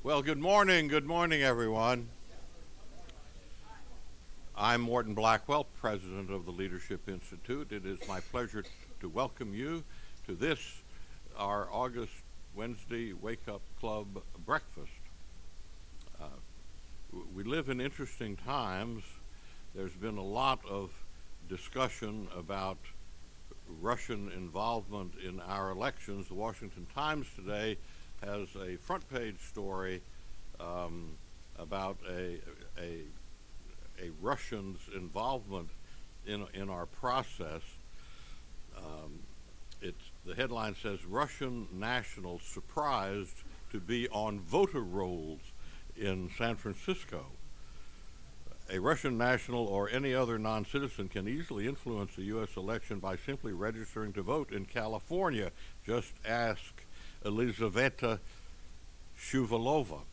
Well, good morning, everyone. I'm Morton Blackwell, president of the Leadership Institute. It is my pleasure to welcome you to this, our August Wednesday Wake Up Club breakfast. We live in interesting times. There's been a lot of discussion about Russian involvement in our elections. The Washington Times today has a front page story about a Russian's involvement in our process. The headline says, Russian nationals surprised to be on voter rolls in San Francisco. A Russian national or any other non-citizen can easily influence the U.S. election by simply registering to vote in California. Just ask Elizaveta Shuvalova.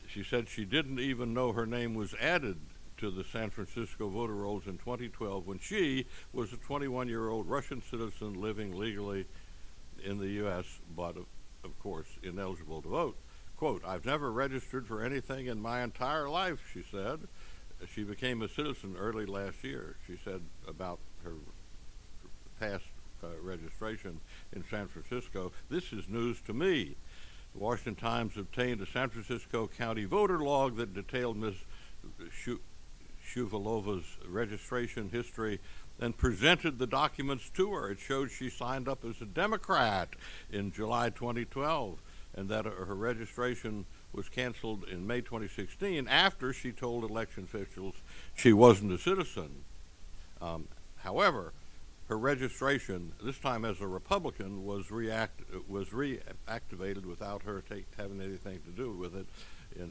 She said she didn't even know her name was added to the San Francisco voter rolls in 2012 when she was a 21-year-old Russian citizen living legally in the U.S., but of course ineligible to vote. Quote, I've never registered for anything in my entire life, she said. She became a citizen early last year. She said about her past registration in San Francisco, this is news to me. The Washington Times obtained a San Francisco County voter log that detailed Ms. Shuvalova's registration history and presented the documents to her. It showed she signed up as a Democrat in July 2012 and that her registration was canceled in May 2016 after she told election officials she wasn't a citizen. However, her registration, this time as a Republican, was reactivated without her having anything to do with it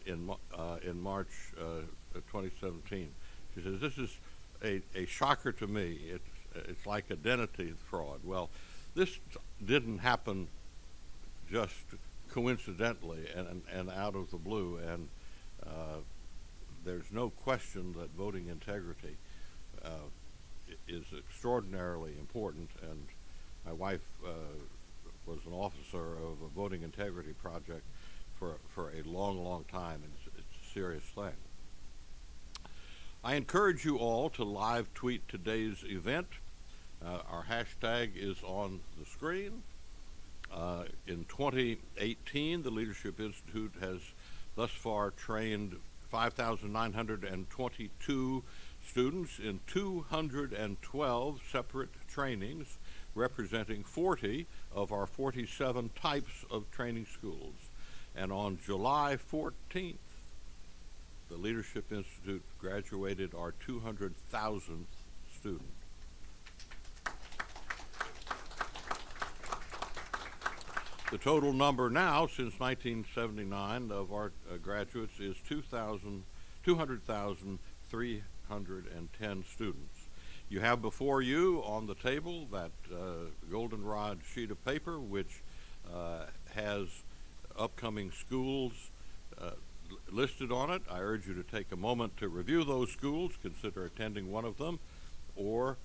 in March 2017. She says, this is a shocker to me. It's like identity fraud. Well, this didn't happen just coincidentally and out of the blue, and there's no question that voting integrity is extraordinarily important, and my wife was an officer of a voting integrity project for a long time, and it's a serious thing. I encourage you all to live tweet today's event. Our hashtag is on the screen. In 2018, the Leadership Institute has thus far trained 5,922 students in 212 separate trainings, representing 40 of our 47 types of training schools. And on July 14th, the Leadership Institute graduated our 200,000th student. The total number now, since 1979, of our graduates is 200,310 students. You have before you on the table that goldenrod sheet of paper, which has upcoming schools listed on it. I urge you to take a moment to review those schools, consider attending one of them, or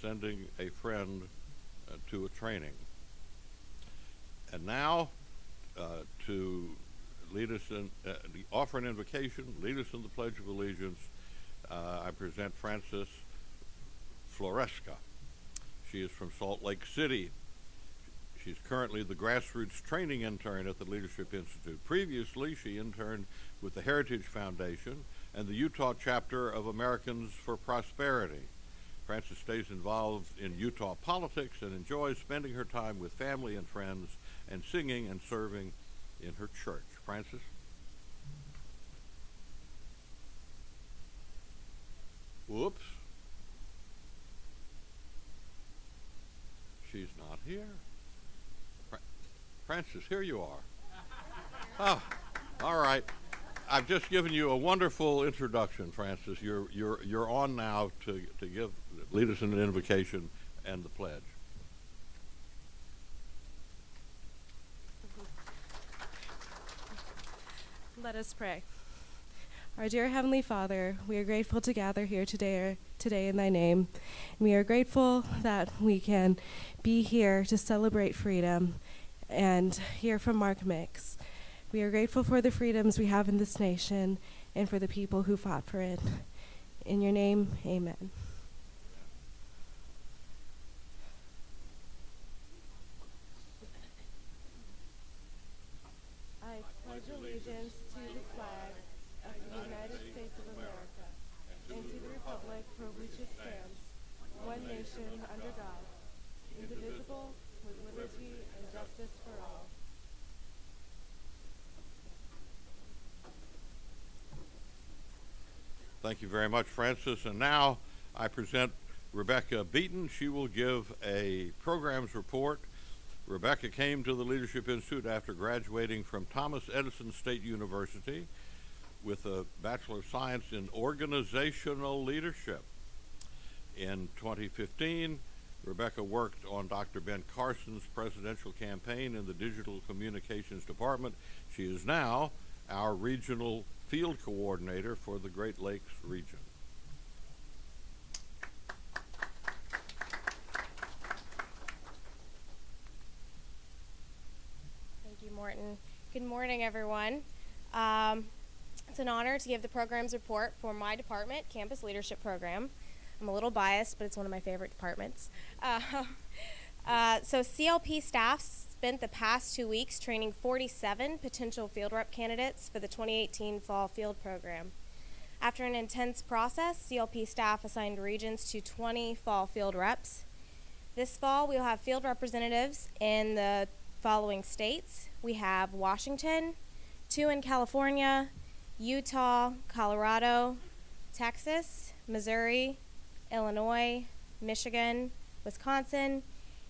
sending a friend to a training. And now, to lead us in, offer an invocation, lead us in the Pledge of Allegiance, I present Frances Floresca. She is from Salt Lake City. She's currently the grassroots training intern at the Leadership Institute. Previously, she interned with the Heritage Foundation and the Utah chapter of Americans for Prosperity. Frances stays involved in Utah politics and enjoys spending her time with family and friends and singing and serving in her church. Frances? Whoops. She's not here. Frances, here you are. Oh, all right. I've just given you a wonderful introduction, Frances. You're on now to lead us in an invocation and the pledge. Let us pray. Our dear Heavenly Father, we are grateful to gather here today in Thy name. We are grateful that we can be here to celebrate freedom and hear from Mark Mix. We are grateful for the freedoms we have in this nation and for the people who fought for it. In your name, amen. I pledge allegiance to the flag of the United States of America and to the republic for which it stands, one nation under God, indivisible, with liberty and justice for all. Thank you very much, Francis. And now I present Rebecca Beaton. She will give a programs report. Rebecca came to the Leadership Institute after graduating from Thomas Edison State University with a Bachelor of Science in Organizational Leadership. In 2015, Rebecca worked on Dr. Ben Carson's presidential campaign in the Digital Communications Department. She is now our regional field coordinator for the Great Lakes region. Thank you, Morton. Good morning, everyone. It's an honor to give the programs report for my department, Campus Leadership Program. I'm a little biased, but it's one of my favorite departments. So CLP staff spent the past 2 weeks training 47 potential field rep candidates for the 2018 Fall Field Program. After an intense process, CLP staff assigned regions to 20 fall field reps. This fall, we'll have field representatives in the following states. We have Washington, 2 in California, Utah, Colorado, Texas, Missouri, Illinois, Michigan, Wisconsin,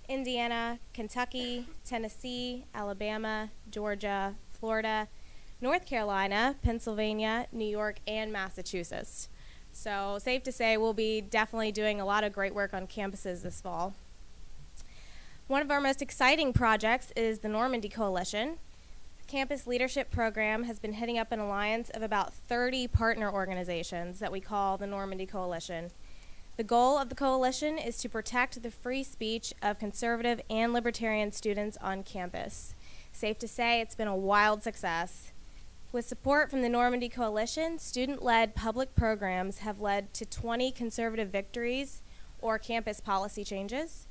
Indiana, Kentucky, Tennessee, Alabama, Georgia, Florida, North Carolina, Pennsylvania, New York, and Massachusetts. So safe to say we'll be definitely doing a lot of great work on campuses this fall. One of our most exciting projects is the Normandy Coalition. The Campus Leadership Program has been heading up an alliance of about 30 partner organizations that we call the Normandy Coalition. The goal of the coalition is to protect the free speech of conservative and libertarian students on campus. Safe to say it's been a wild success. With support from the Normandy Coalition, student-led public programs have led to 20 conservative victories or campus policy changes,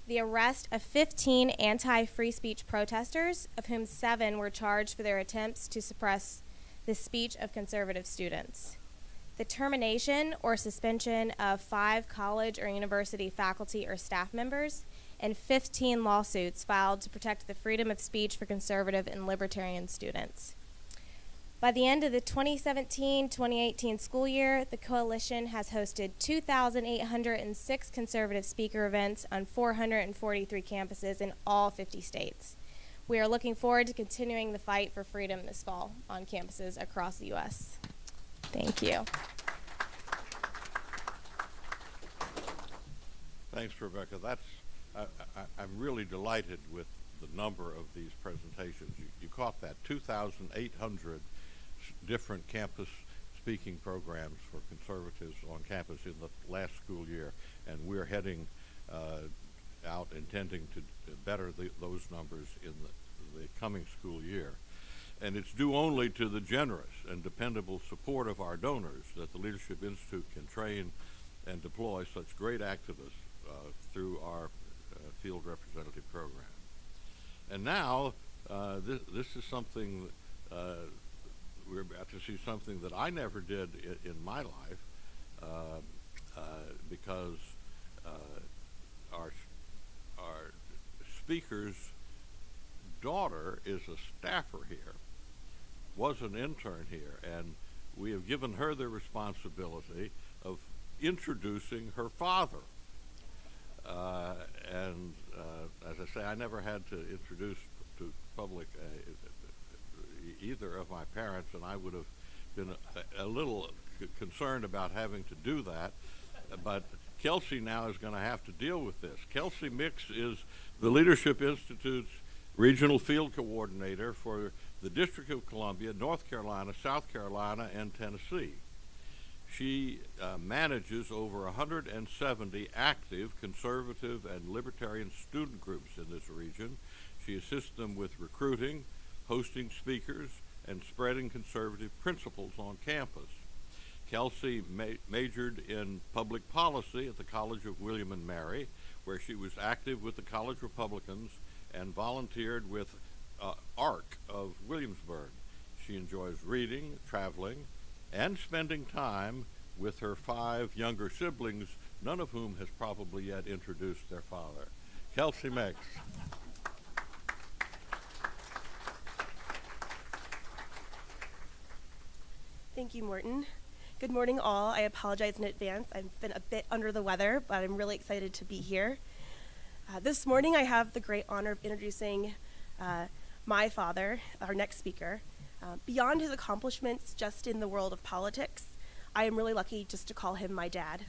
the arrest of 15 anti-free speech protesters, of whom 7 were charged for their attempts to suppress the speech of conservative students, the termination or suspension of 5 college or university faculty or staff members, and 15 lawsuits filed to protect the freedom of speech for conservative and libertarian students. By the end of the 2017-2018 school year, the coalition has hosted 2,806 conservative speaker events on 443 campuses in all 50 states. We are looking forward to continuing the fight for freedom this fall on campuses across the U.S. Thank you. Thanks, Rebecca. I'm really delighted with the number of these presentations. You caught that, 2,800 different campus speaking programs for conservatives on campus in the last school year, and we're heading out intending to better those numbers in the coming school year. And it's due only to the generous and dependable support of our donors that the Leadership Institute can train and deploy such great activists through our field representative program. And now, this is something, we're about to see something that I never did in my life, because our speaker's daughter is a staffer here, was an intern here, and we have given her the responsibility of introducing her father. And as I say, I never had to introduce to public either of my parents, and I would have been a little concerned about having to do that. But Kelsey now is going to have to deal with this. Kelsey Mix is the Leadership Institute's regional field coordinator for the District of Columbia, North Carolina, South Carolina, and Tennessee. She manages over 170 active conservative and libertarian student groups in this region. She assists them with recruiting, hosting speakers, and spreading conservative principles on campus. Kelsey majored in public policy at the College of William and Mary, where she was active with the college Republicans and volunteered with ARC of Williamsburg. She enjoys reading, traveling, and spending time with her 5 younger siblings, none of whom has probably yet introduced their father. Kelsey Mix. Thank you, Morton. Good morning, all. I apologize in advance. I've been a bit under the weather, but I'm really excited to be here. This morning, I have the great honor of introducing my father, our next speaker. Beyond his accomplishments just in the world of politics, I am really lucky just to call him my dad.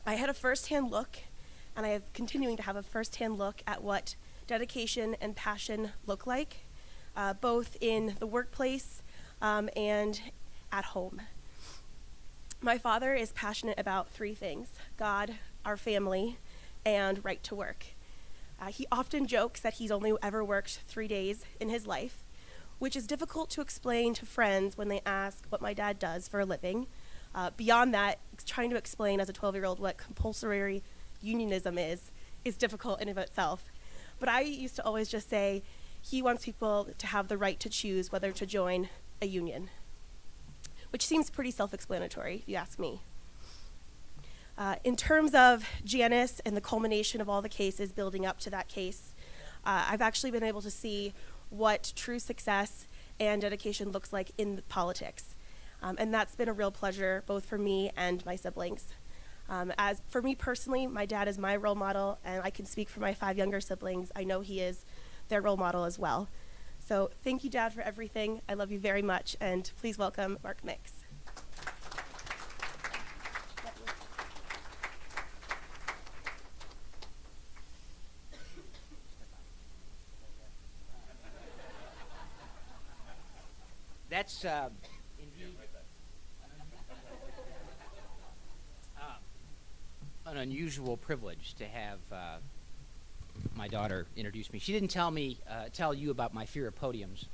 I had a firsthand look, and I am continuing to have a firsthand look at what dedication and passion look like, both in the workplace and at home. My father is passionate about 3 things: God, our family, and right to work. He often jokes that he's only ever worked 3 days in his life, which is difficult to explain to friends when they ask what my dad does for a living. Beyond that, trying to explain as a 12-year-old what compulsory unionism is difficult in of itself. But I used to always just say he wants people to have the right to choose whether to join a union, which seems pretty self-explanatory, if you ask me. In terms of Janice and the culmination of all the cases building up to that case, I've actually been able to see what true success and dedication looks like in politics. And that's been a real pleasure, both for me and my siblings. As for me personally, my dad is my role model, and I can speak for my 5 younger siblings. I know he is their role model as well. So thank you, Dad, for everything. I love you very much, and please welcome Mark Mix. That's indeed an unusual privilege to have my daughter introduce me. She didn't tell you about my fear of podiums.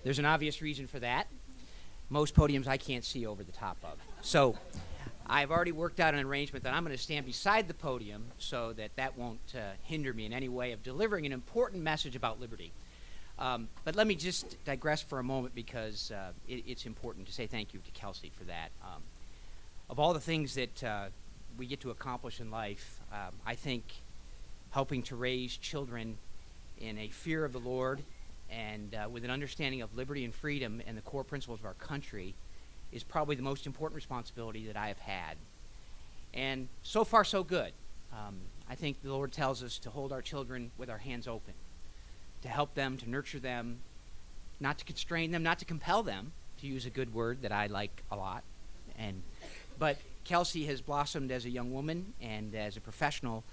There's an obvious reason for that. Most podiums I can't see over the top of. So I've already worked out an arrangement that I'm going to stand beside the podium so that won't hinder me in any way of delivering an important message about liberty. But let me just digress for a moment because it's important to say thank you to Kelsey for that. Of all the things that we get to accomplish in life, I think helping to raise children in a fear of the Lord and with an understanding of liberty and freedom and the core principles of our country is probably the most important responsibility that I have had. And so far, so good. I think the Lord tells us to hold our children with our hands open, to help them, to nurture them, not to constrain them, not to compel them, to use a good word that I like a lot. But Kelsey has blossomed as a young woman and as a professional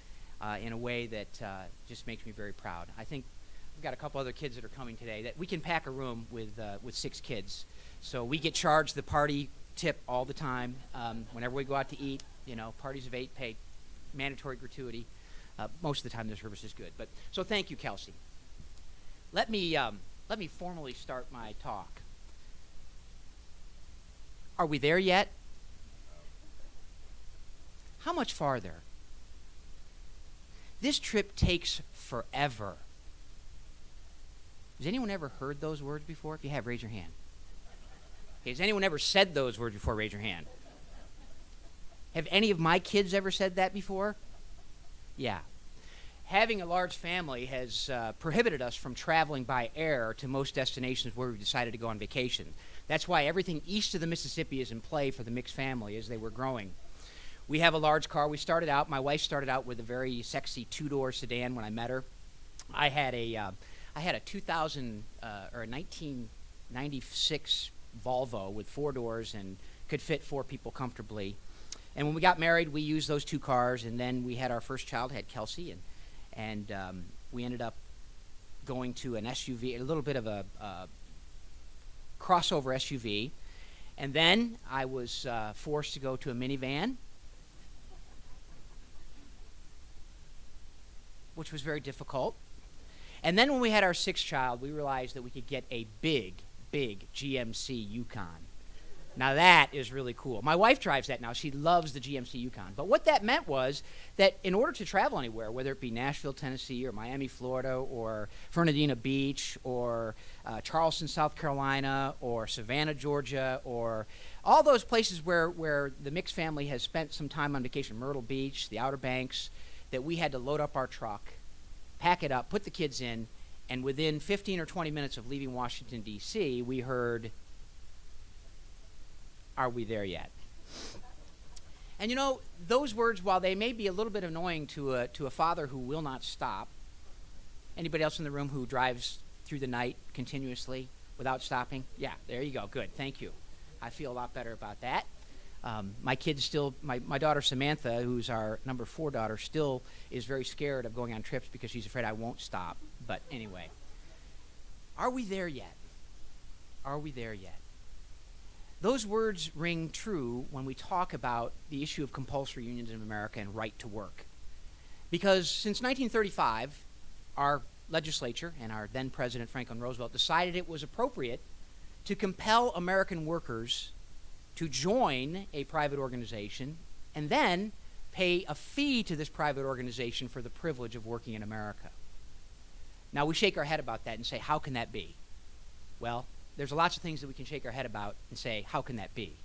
in a way that just makes me very proud. I think we've got a couple other kids that are coming today that we can pack a room with 6 kids. So we get charged the party tip all the time. Whenever we go out to eat, parties of 8 pay mandatory gratuity. Most of the time the service is good. So thank you, Kelsey. Let me formally start my talk. Are we there yet? How much farther? This trip takes forever. Has anyone ever heard those words before? If you have, raise your hand. Okay, has anyone ever said those words before? Raise your hand. Have any of my kids ever said that before? Yeah. Having a large family has prohibited us from traveling by air to most destinations where we've decided to go on vacation. That's why everything east of the Mississippi is in play for the mixed family as they were growing. We have a large car. My wife started out with a very sexy 2-door sedan when I met her. I had a 1996 Volvo with 4 doors and could fit 4 people comfortably. And when we got married, we used those 2 cars, and then we had our first child, had Kelsey, and we ended up going to an SUV, a little bit of a crossover SUV. And then I was forced to go to a minivan, which was very difficult. And then when we had our sixth child, we realized that we could get a big GMC Yukon. Now that is really cool. My wife drives that now. She loves the GMC Yukon. But what that meant was that in order to travel anywhere, whether it be Nashville, Tennessee, or Miami, Florida, or Fernandina Beach, or Charleston, South Carolina, or Savannah, Georgia, or all those places where the Mix family has spent some time on vacation, Myrtle Beach, the Outer Banks, that we had to load up our truck, pack it up, put the kids in, and within 15 or 20 minutes of leaving Washington, D.C., we heard, "Are we there yet?" And you know, those words, while they may be a little bit annoying to a father who will not stop, anybody else in the room who drives through the night continuously without stopping? Yeah, there you go. Good. Thank you. I feel a lot better about that. My kids still, my daughter Samantha, who's our number 4 daughter, still is very scared of going on trips because she's afraid I won't stop. But anyway, are we there yet? Are we there yet? Those words ring true when we talk about the issue of compulsory unions in America and right to work. Because since 1935, our legislature and our then President Franklin Roosevelt decided it was appropriate to compel American workers to join a private organization and then pay a fee to this private organization for the privilege of working in America. Now, we shake our head about that and say, how can that be? Well, there's lots of things that we can shake our head about and say, how can that be?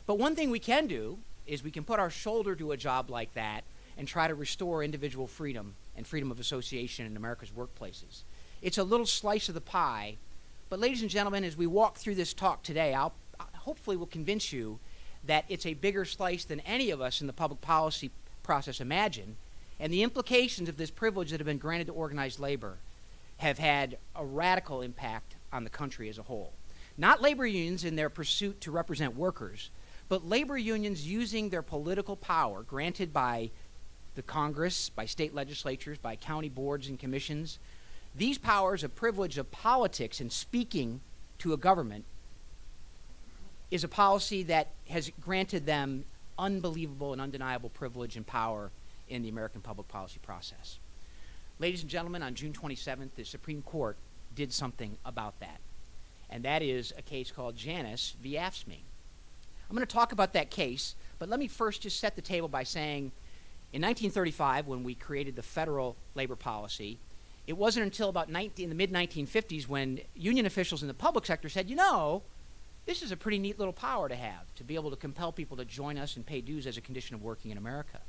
But one thing we can do is we can put our shoulder to a job like that and try to restore individual freedom and freedom of association in America's workplaces. It's a little slice of the pie, but ladies and gentlemen, as we walk through this talk today, I'll hopefully will convince you that it's a bigger slice than any of us in the public policy process imagine, and the implications of this privilege that have been granted to organized labor have had a radical impact on the country as a whole. Not labor unions in their pursuit to represent workers, but labor unions using their political power granted by the Congress, by state legislatures, by county boards and commissions. These powers of privilege of politics and speaking to a government is a policy that has granted them unbelievable and undeniable privilege and power in the American public policy process. Ladies and gentlemen, on June 27th, the Supreme Court did something about that, and that is a case called Janus v. AFSCME. I'm going to talk about that case, but let me first just set the table by saying in 1935, when we created the federal labor policy, it wasn't until about in the mid-1950s when union officials in the public sector said, you know, this is a pretty neat little power to have, to be able to compel people to join us and pay dues as a condition of working in America.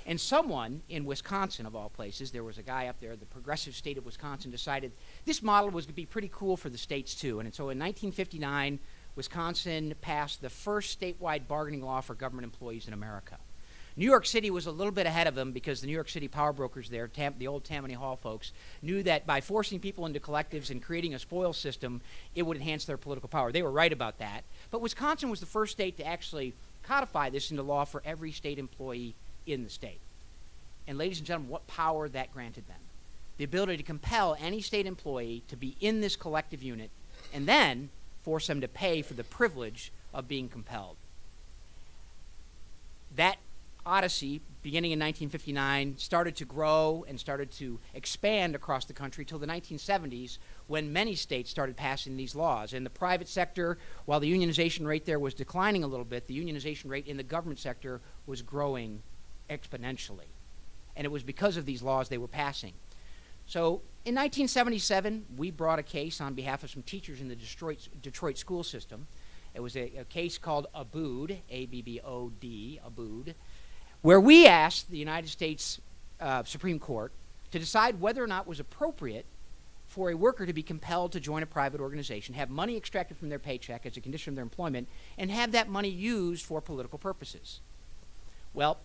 And someone in Wisconsin, of all places, there was a guy up there, the progressive state of Wisconsin, decided this model was going to be pretty cool for the states too. And so in 1959, Wisconsin passed the first statewide bargaining law for government employees in America. New York City was a little bit ahead of them because the New York City power brokers there, the old Tammany Hall folks, knew that by forcing people into collectives and creating a spoils system, it would enhance their political power. They were right about that. But Wisconsin was the first state to actually codify this into law for every state employee in the state. And ladies and gentlemen, what power that granted them. The ability to compel any state employee to be in this collective unit and then force them to pay for the privilege of being compelled. That odyssey, beginning in 1959, started to grow and started to expand across the country till the 1970s, when many states started passing these laws. In the private sector, while the unionization rate there was declining a little bit, the unionization rate in the government sector was growing exponentially. And it was because of these laws they were passing. So in 1977, we brought a case on behalf of some teachers in the Detroit school system. It was a case called ABOOD, A-B-B-O-D, ABOOD, where we asked the United States Supreme Court to decide whether or not it was appropriate for a worker to be compelled to join a private organization, have money extracted from their paycheck as a condition of their employment, and have that money used for political purposes. Well,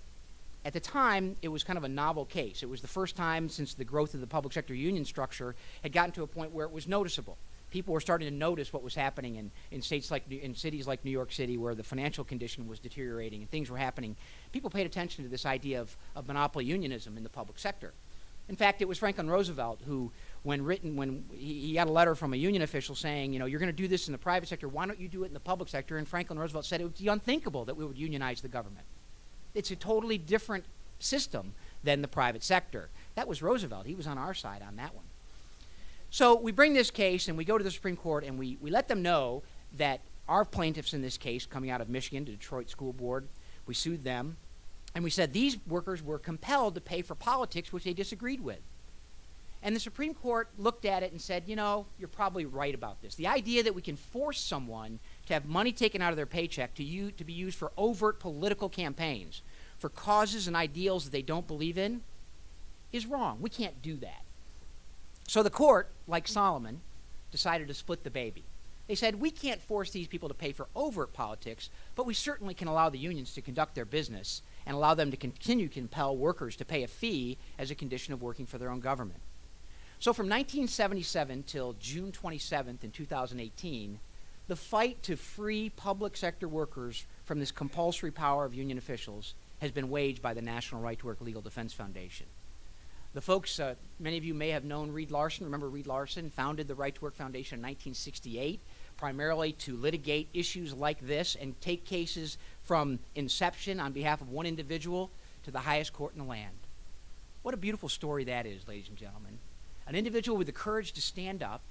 at the time, it was kind of a novel case. It was the first time since the growth of the public sector union structure had gotten to a point where it was noticeable. People were starting to notice what was happening in cities like New York City, where the financial condition was deteriorating and things were happening. People paid attention to this idea of monopoly unionism in the public sector. In fact, it was Franklin Roosevelt who, when he got a letter from a union official saying, you know, you're going to do this in the private sector, why don't you do it in the public sector? And Franklin Roosevelt said it would be unthinkable that we would unionize the government. It's a totally different system than the private sector. That was Roosevelt. He was on our side on that one. So we bring this case and we go to the Supreme Court and we let them know that our plaintiffs in this case, coming out of Michigan, the Detroit School Board, we sued them, and we said these workers were compelled to pay for politics which they disagreed with. And the Supreme Court looked at it and said, you know, you're probably right about this. The idea that we can force someone to have money taken out of their paycheck to be used for overt political campaigns, for causes and ideals that they don't believe in, is wrong. We can't do that. So the court, like Solomon, decided to split the baby. They said, we can't force these people to pay for overt politics, but we certainly can allow the unions to conduct their business and allow them to continue to compel workers to pay a fee as a condition of working for their own government. So from 1977 till June 27th in 2018, the fight to free public sector workers from this compulsory power of union officials has been waged by the National Right to Work Legal Defense Foundation. The folks, many of you may have known Reed Larson. Remember Reed Larson founded the Right to Work Foundation in 1968, primarily to litigate issues like this and take cases from inception on behalf of one individual to the highest court in the land. What a beautiful story that is, ladies and gentlemen. An individual with the courage to stand up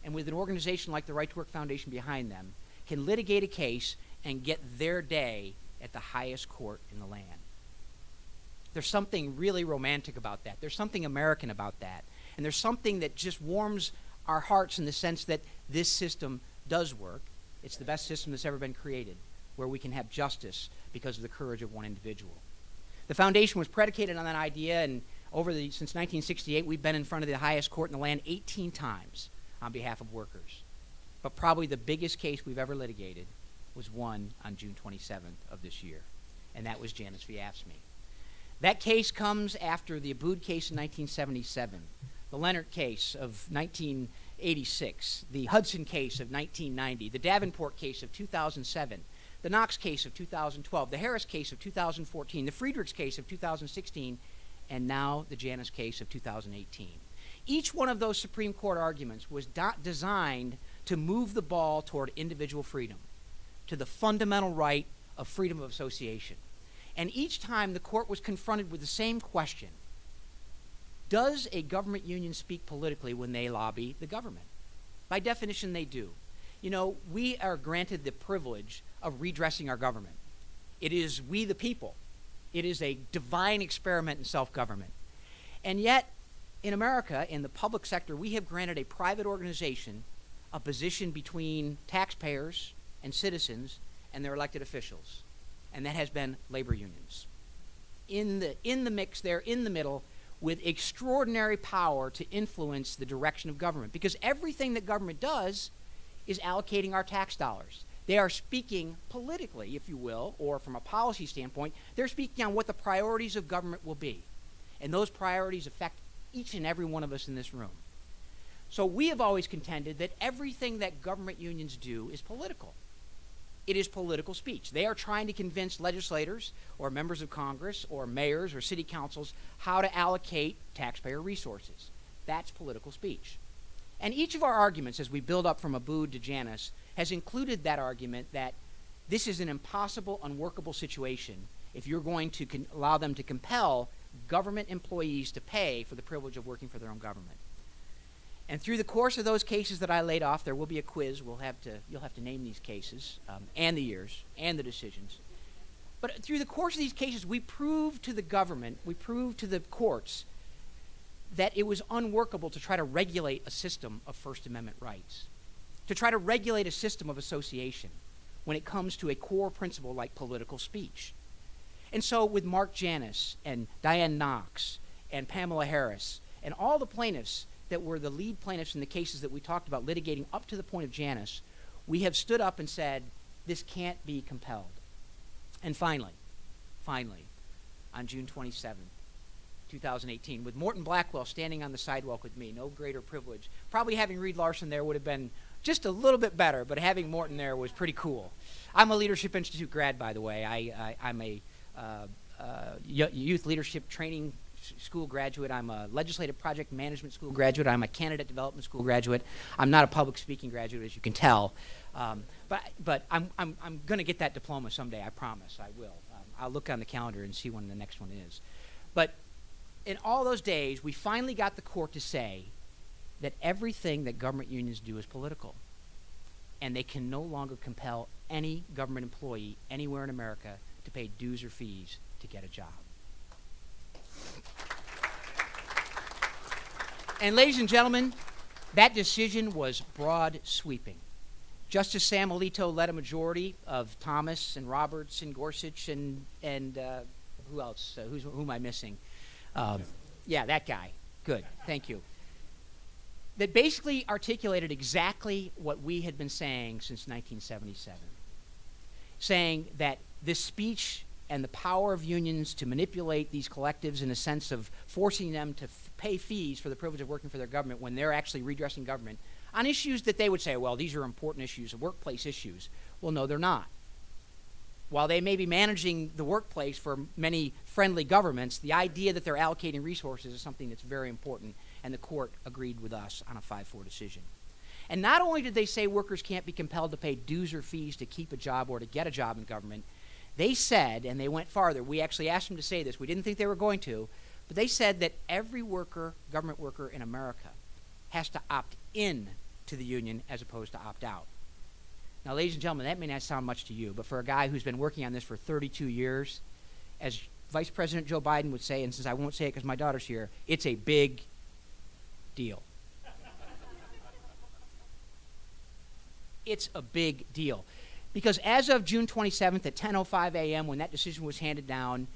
and with an organization like the Right to Work Foundation behind them can litigate a case and get their day at the highest court in the land. There's something really romantic about that. There's something American about that. And there's something that just warms our hearts in the sense that this system does work. It's the best system that's ever been created, where we can have justice because of the courage of one individual. The foundation was predicated on that idea, and since 1968, we've been in front of the highest court in the land 18 times on behalf of workers. But probably the biggest case we've ever litigated was won on June 27th of this year, and that was Janus v. AFSCME. That case comes after the Abood case in 1977, the Leonard case of 1986, the Hudson case of 1990, the Davenport case of 2007, the Knox case of 2012, the Harris case of 2014, the Friedrichs case of 2016, and now the Janus case of 2018. Each one of those Supreme Court arguments was designed to move the ball toward individual freedom, to the fundamental right of freedom of association. And each time the court was confronted with the same question: does a government union speak politically when they lobby the government? By definition, they do. You know, we are granted the privilege of redressing our government. It is we the people. It is a divine experiment in self-government. And yet, in America, in the public sector, we have granted a private organization a position between taxpayers and citizens and their elected officials. And that has been labor unions. In the mix there, in the middle, with extraordinary power to influence the direction of government. Because everything that government does is allocating our tax dollars. They are speaking politically, if you will, or from a policy standpoint, they're speaking on what the priorities of government will be. And those priorities affect each and every one of us in this room. So we have always contended that everything that government unions do is political. It is political speech. They are trying to convince legislators or members of Congress or mayors or city councils how to allocate taxpayer resources. That's political speech. And each of our arguments, as we build up from Abood to Janus, has included that argument that this is an impossible, unworkable situation if you're going to allow them to compel government employees to pay for the privilege of working for their own government. And through the course of those cases that I laid off, there will be a quiz. You'll have to name these cases and the years and the decisions. But through the course of these cases, we proved to the government, we proved to the courts that it was unworkable to try to regulate a system of First Amendment rights, to try to regulate a system of association when it comes to a core principle like political speech. And so with Mark Janus and Diane Knox and Pamela Harris and all the plaintiffs that were the lead plaintiffs in the cases that we talked about litigating up to the point of Janus, we have stood up and said, this can't be compelled. And finally, on June 27th, 2018, with Morton Blackwell standing on the sidewalk with me, no greater privilege. Probably having Reed Larson there would have been just a little bit better, but having Morton there was pretty cool. I'm a Leadership Institute grad, by the way. I'm a youth leadership training school graduate. I'm a legislative project management school graduate. I'm a candidate development school graduate. I'm not a public speaking graduate, as you can tell. But I'm going to get that diploma someday, I promise. I will. I'll look on the calendar and see when the next one is. But in all those days, we finally got the court to say, that everything that government unions do is political, and they can no longer compel any government employee anywhere in America to pay dues or fees to get a job. And ladies and gentlemen, that decision was broad sweeping. Justice Sam Alito led a majority of Thomas and Roberts and Gorsuch and who else? Who am I missing? Yeah, that guy. Good. Thank you. That basically articulated exactly what we had been saying since 1977. Saying that this speech and the power of unions to manipulate these collectives in a sense of forcing them to pay fees for the privilege of working for their government when they're actually redressing government on issues that they would say, well, these are important issues, workplace issues. Well, no, they're not. While they may be managing the workplace for many friendly governments, the idea that they're allocating resources is something that's very important, and the court agreed with us on a 5-4 decision. And not only did they say workers can't be compelled to pay dues or fees to keep a job or to get a job in government, they said, and they went farther, we actually asked them to say this, we didn't think they were going to, but they said that every worker, government worker in America, has to opt in to the union as opposed to opt out. Now, ladies and gentlemen, that may not sound much to you, but for a guy who's been working on this for 32 years, as Vice President Joe Biden would say, and since I won't say it because my daughter's here, it's a big deal. It's a big deal. Because as of June 27th at 10:05 a.m., when that decision was handed down,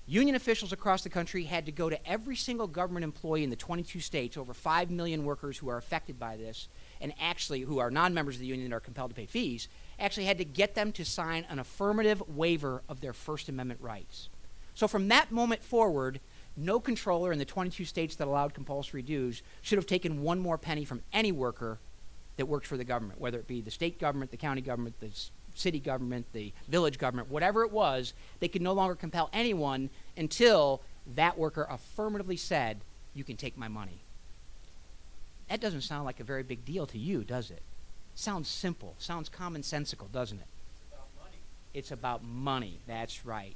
union officials across the country had to go to every single government employee in the 22 states, over 5 million workers who are affected by this, and actually who are non-members of the union and are compelled to pay fees, actually had to get them to sign an affirmative waiver of their First Amendment rights. So from that moment forward, no controller in the 22 states that allowed compulsory dues should have taken one more penny from any worker that works for the government, whether it be the state government, the county government, the city government, the village government, whatever it was. They could no longer compel anyone until that worker affirmatively said, you can take my money. That doesn't sound like a very big deal to you, does it? Sounds simple, sounds commonsensical, doesn't it? It's about money, that's right.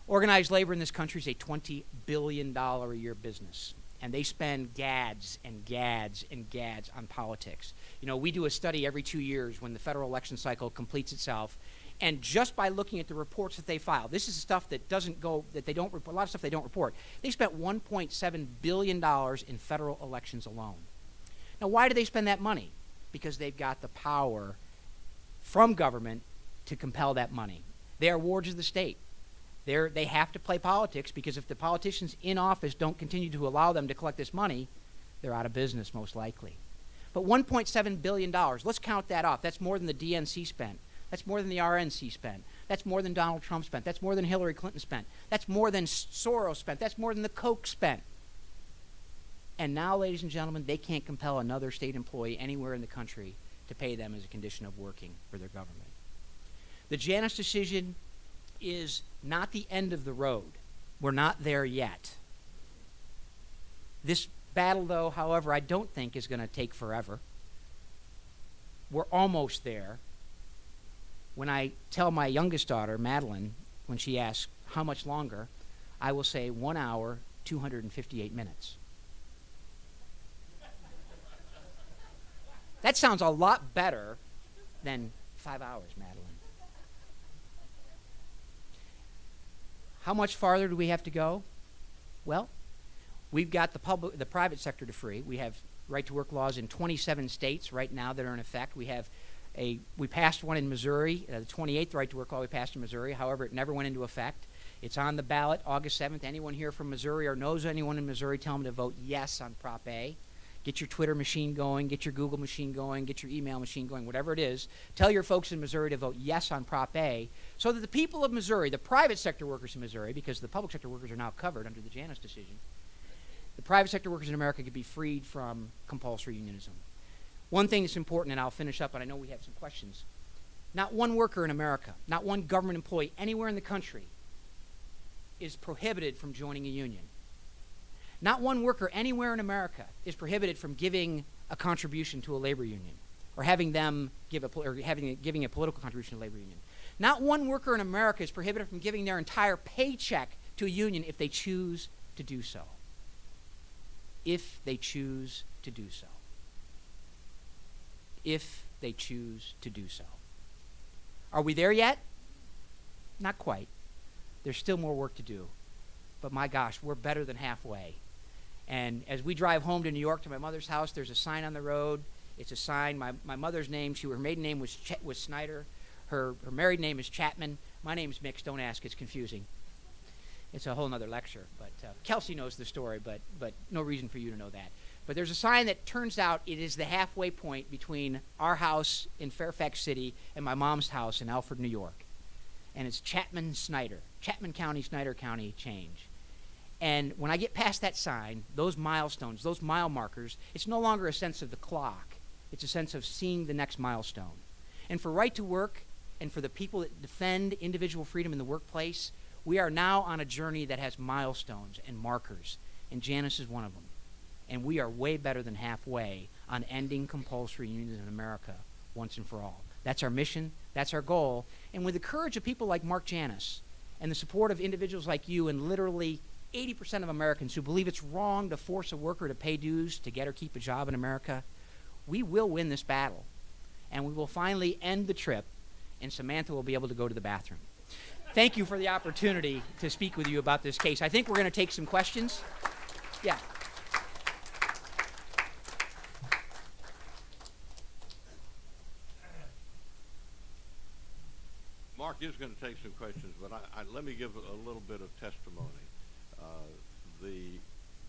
Organized labor in this country is a $20 billion a year business, and they spend gads and gads and gads on politics. You know, we do a study every 2 years when the federal election cycle completes itself, and just by looking at the reports that they file, this is stuff that doesn't go, that they don't report, a lot of stuff they don't report. They spent $1.7 billion in federal elections alone. Now, why do they spend that money? Because they've got the power from government to compel that money. They are wards of the state. They have to play politics, because if the politicians in office don't continue to allow them to collect this money, they're out of business most likely. But $1.7 billion, let's count that off. That's more than the DNC spent. That's more than the RNC spent. That's more than Donald Trump spent. That's more than Hillary Clinton spent. That's more than Soros spent. That's more than the Koch spent. And now, ladies and gentlemen, they can't compel another state employee anywhere in the country to pay them as a condition of working for their government. The Janus decision is not the end of the road. We're not there yet. This battle, though, however, I don't think is going to take forever. We're almost there. When I tell my youngest daughter, Madeline, when she asks how much longer, I will say 1 hour, 258 minutes. That sounds a lot better than 5 hours, Madeline. How much farther do we have to go? Well, we've got the private sector to free. We have right-to-work laws in 27 states right now that are in effect. We passed one in Missouri, the 28th right-to-work law we passed in Missouri. However, it never went into effect. It's on the ballot August 7th. Anyone here from Missouri or knows anyone in Missouri, tell them to vote yes on Prop A. Get your Twitter machine going, get your Google machine going, get your email machine going, whatever it is. Tell your folks in Missouri to vote yes on Prop A, so that the people of Missouri, the private sector workers in Missouri, because the public sector workers are now covered under the Janus decision, the private sector workers in America could be freed from compulsory unionism. One thing that's important, and I'll finish up, and I know we have some questions. Not one worker in America, not one government employee anywhere in the country is prohibited from joining a union. Not one worker anywhere in America is prohibited from giving a contribution to a labor union, or having them giving a political contribution to a labor union. Not one worker in America is prohibited from giving their entire paycheck to a union if they choose to do so. If they choose to do so. if they choose to do so. Are we there yet? Not quite. There's still more work to do. But my gosh, we're better than halfway. And as we drive home to New York to my mother's house, there's a sign on the road. It's a sign. My mother's name, her maiden name was Snyder. Her married name is Chapman. My name's mixed. Don't ask. It's confusing. It's a whole nother lecture. But Kelsey knows the story, but no reason for you to know that. But there's a sign that turns out it is the halfway point between our house in Fairfax City and my mom's house in Alfred, New York. And it's Chapman County, Snyder County change. And when I get past that sign, those milestones, those mile markers, it's no longer a sense of the clock. It's a sense of seeing the next milestone. And for Right to Work and for the people that defend individual freedom in the workplace, we are now on a journey that has milestones and markers, and Janice is one of them. And we are way better than halfway on ending compulsory unions in America once and for all. That's our mission. That's our goal. And with the courage of people like Mark Janice and the support of individuals like you and literally 80% of Americans who believe it's wrong to force a worker to pay dues to get or keep a job in America, we will win this battle. And we will finally end the trip, and Samantha will be able to go to the bathroom. Thank you for the opportunity to speak with you about this case. I think we're going to take some questions. Yeah. Mark is going to take some questions, but let me give a little bit of testimony. The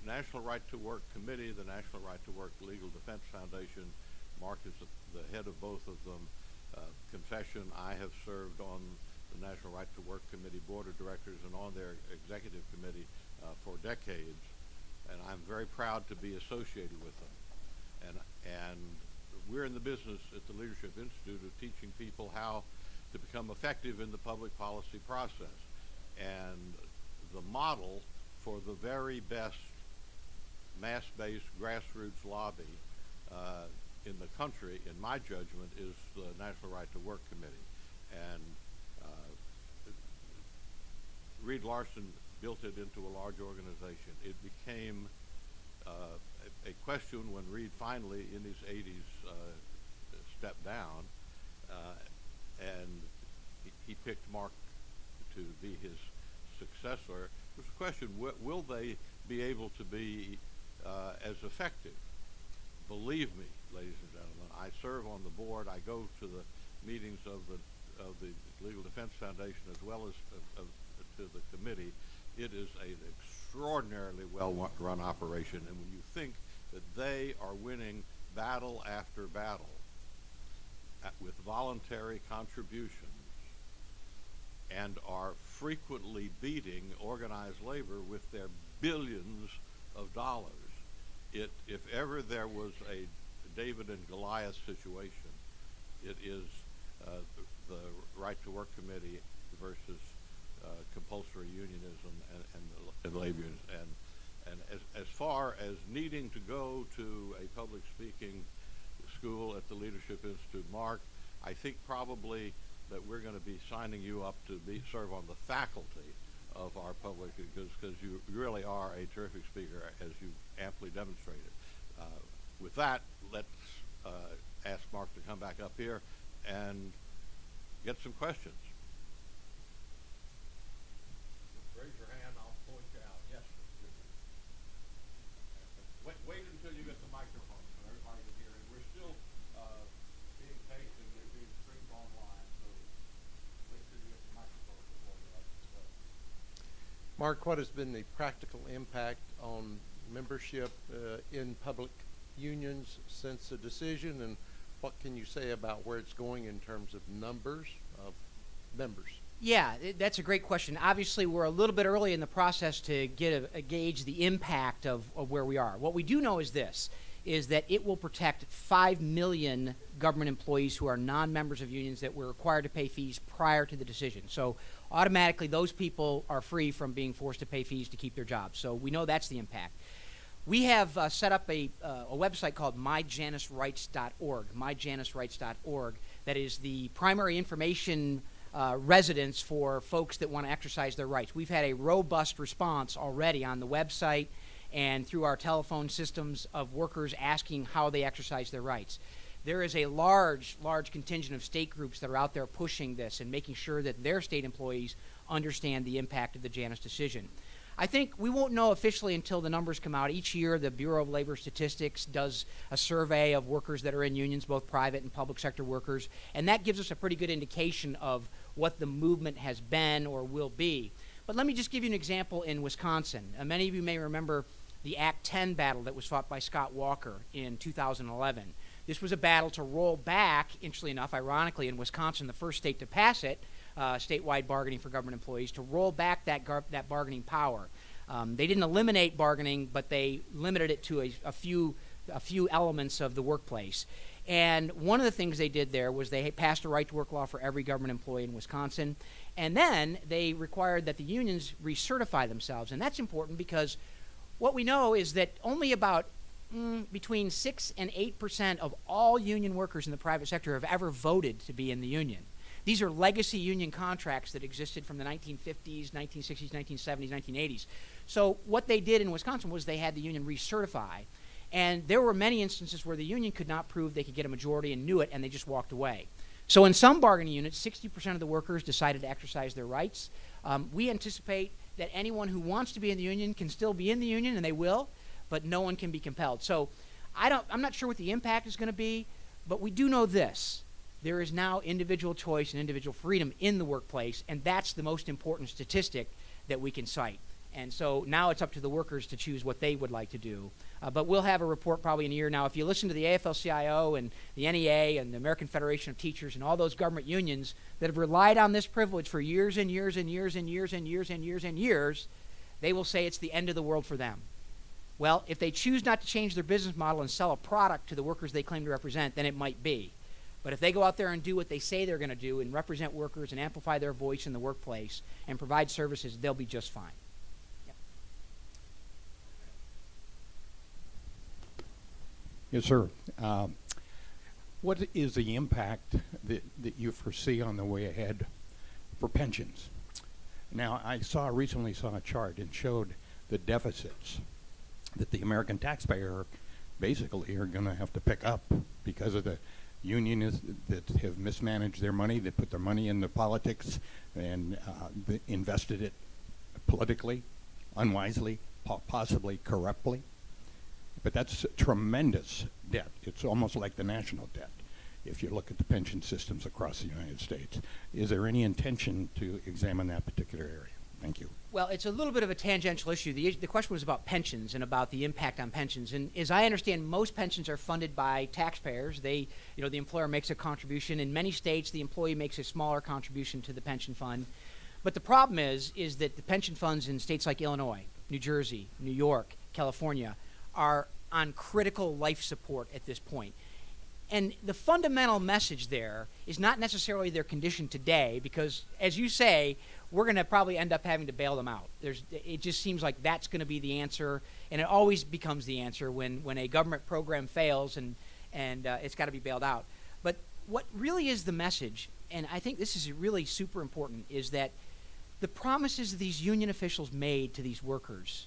National Right to Work Committee, the National Right to Work Legal Defense Foundation, Mark is the head of both of them. Confession, I have served on the National Right to Work Committee Board of Directors and on their executive committee for decades, and I'm very proud to be associated with them. And we're in the business at the Leadership Institute of teaching people how to become effective in the public policy process. And the model for the very best mass-based grassroots lobby in the country, in my judgment, is the National Right to Work Committee. And Reed Larson built it into a large organization. It became a question when Reed finally, in his 80s, stepped down, and he picked Mark to be his successor. It was a question, will they be able to be as effective? Believe me, ladies and gentlemen, I serve on the board. I go to the meetings of the Legal Defense Foundation as well as to the committee. It is an extraordinarily well-run operation, and when you think that they are winning battle after battle with voluntary contributions and are frequently beating organized labor with their billions of dollars, if ever there was a David and Goliath situation, it is the Right to Work Committee versus compulsory unionism and labor unions. And as far as needing to go to a public speaking school at the Leadership Institute, Mark, I think probably that we're going to be signing you up to serve on the faculty of our public, because you really are a terrific speaker, as you amply demonstrated. With that, let's ask Mark to come back up here and get some questions. Raise your hand, I'll point you out. Yes, sir. Wait until you get the microphone so everybody can hear it. We're still being taped and we're being streamed online, so wait till you get the microphone before you ask the question. Mark, what has been the practical impact on membership in public unions since the decision, and what can you say about where it's going in terms of numbers of members? Yeah, that's a great question. Obviously, we're a little bit early in the process to get a gauge the impact of where we are. What we do know is this, is that it will protect 5 million government employees who are non-members of unions that were required to pay fees prior to the decision. So automatically, those people are free from being forced to pay fees to keep their jobs. So we know that's the impact. We have set up a website called myjanicerights.org, myjanicerights.org, that is the primary information residence for folks that want to exercise their rights. We've had a robust response already on the website and through our telephone systems of workers asking how they exercise their rights. there is a large contingent of state groups that are out there pushing this and making sure that their state employees understand the impact of the Janus decision. I think we won't know officially until the numbers come out. Each year, the Bureau of Labor Statistics does a survey of workers that are in unions, both private and public sector workers, and that gives us a pretty good indication of what the movement has been or will be. But let me just give you an example in Wisconsin. Many of you may remember the Act 10 battle that was fought by Scott Walker in 2011. This was a battle to roll back, interestingly enough, ironically, in Wisconsin, the first state to pass it, statewide bargaining for government employees, to roll back that bargaining power. They didn't eliminate bargaining, but they limited it to a few elements of the workplace. And one of the things they did there was they passed a right-to-work law for every government employee in Wisconsin, and then they required that the unions recertify themselves. And that's important because what we know is that only about between 6 and 8% of all union workers in the private sector have ever voted to be in the union. These are legacy union contracts that existed from the 1950s, 1960s, 1970s, 1980s. So what they did in Wisconsin was they had the union recertify. And there were many instances where the union could not prove they could get a majority and knew it, and they just walked away. So in some bargaining units, 60% of the workers decided to exercise their rights. We anticipate that anyone who wants to be in the union can still be in the union, and they will, but no one can be compelled. So I'm not sure what the impact is going to be, but we do know this. There is now individual choice and individual freedom in the workplace, and that's the most important statistic that we can cite. And so now it's up to the workers to choose what they would like to do. But we'll have a report probably in a year. Now, if you listen to the AFL-CIO and the NEA and the American Federation of Teachers and all those government unions that have relied on this privilege for years and years and years and years and years and years and years, they will say it's the end of the world for them. Well, if they choose not to change their business model and sell a product to the workers they claim to represent, then it might be. But if they go out there and do what they say they're going to do and represent workers and amplify their voice in the workplace and provide services, they'll be just fine. Yes, sir. What is the impact that you foresee on the way ahead for pensions? Now, I recently saw a chart and showed the deficits that the American taxpayer basically are going to have to pick up because of the unions that have mismanaged their money, that put their money into politics and invested it politically, unwisely, possibly corruptly. But that's tremendous debt. It's almost like the national debt if you look at the pension systems across the United States. Is there any intention to examine that particular area? Thank you. Well, it's a little bit of a tangential issue. The question was about pensions and about the impact on pensions. And as I understand, most pensions are funded by taxpayers. The employer makes a contribution. In many states, the employee makes a smaller contribution to the pension fund. But the problem is that the pension funds in states like Illinois, New Jersey, New York, California are on critical life support at this point. And the fundamental message there is not necessarily their condition today, because, as you say, we're going to probably end up having to bail them out. It just seems like that's going to be the answer, and it always becomes the answer when a government program fails and it's got to be bailed out. But what really is the message, and I think this is really super important, is that the promises these union officials made to these workers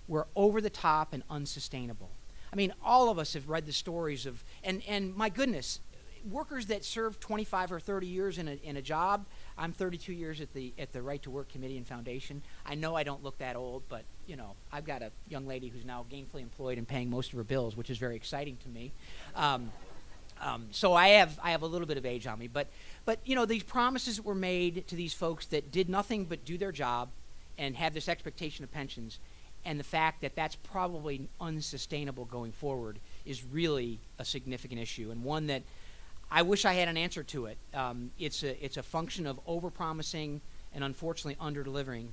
were over the top and unsustainable. I mean, all of us have read the stories of, and my goodness, workers that serve 25 or 30 years in a job. I'm 32 years at the Right to Work Committee and Foundation. I know I don't look that old, but I've got a young lady who's now gainfully employed and paying most of her bills, which is very exciting to me. So I have a little bit of age on me, but these promises that were made to these folks that did nothing but do their job and have this expectation of pensions, and the fact that that's probably unsustainable going forward is really a significant issue, and one that I wish I had an answer to it. It's a function of overpromising and unfortunately under-delivering,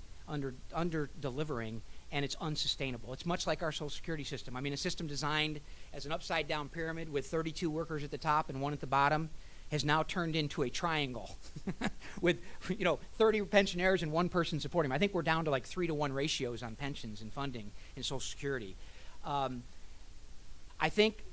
and it's unsustainable. It's much like our Social Security system. I mean, a system designed as an upside-down pyramid with 32 workers at the top and one at the bottom has now turned into a triangle with 30 pensioners and one person supporting them. I think we're down to like 3-to-1 ratios on pensions and funding in Social Security. I think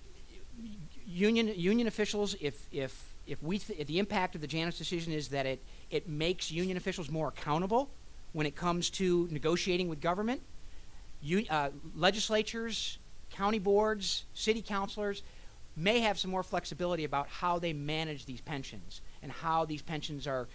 union officials, if the impact of the Janus decision is that it makes union officials more accountable when it comes to negotiating with government, legislatures, county boards, city councilors, may have some more flexibility about how they manage these pensions and how these pensions are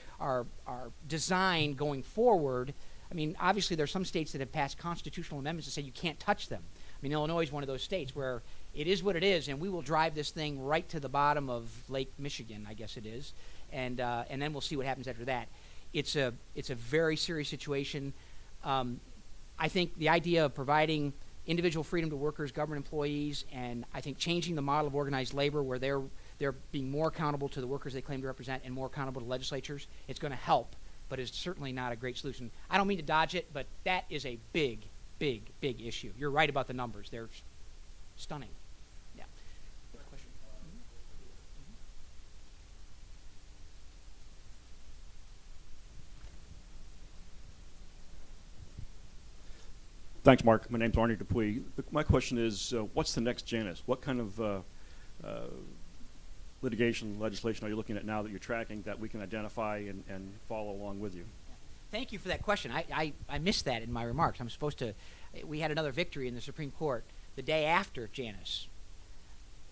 designed going forward. I mean, obviously there are some states that have passed constitutional amendments to say you can't touch them. I mean, Illinois is one of those states where it is what it is, and we will drive this thing right to the bottom of Lake Michigan, I guess it is, and then we'll see what happens after that. It's a very serious situation. I think the idea of providing individual freedom to workers, government employees, and I think changing the model of organized labor where they're being more accountable to the workers they claim to represent and more accountable to legislatures, it's going to help, but it's certainly not a great solution. I don't mean to dodge it, but that is a big, big, big issue. You're right about the numbers. They're stunning. Yeah. Question? Thanks, Mark. My name's Arnie Dupuy. My question is, what's the next Janus? What kind of litigation, legislation are you looking at now that you're tracking that we can identify and follow along with you? Thank you for that question. I missed that in my remarks. We had another victory in the Supreme Court the day after Janus.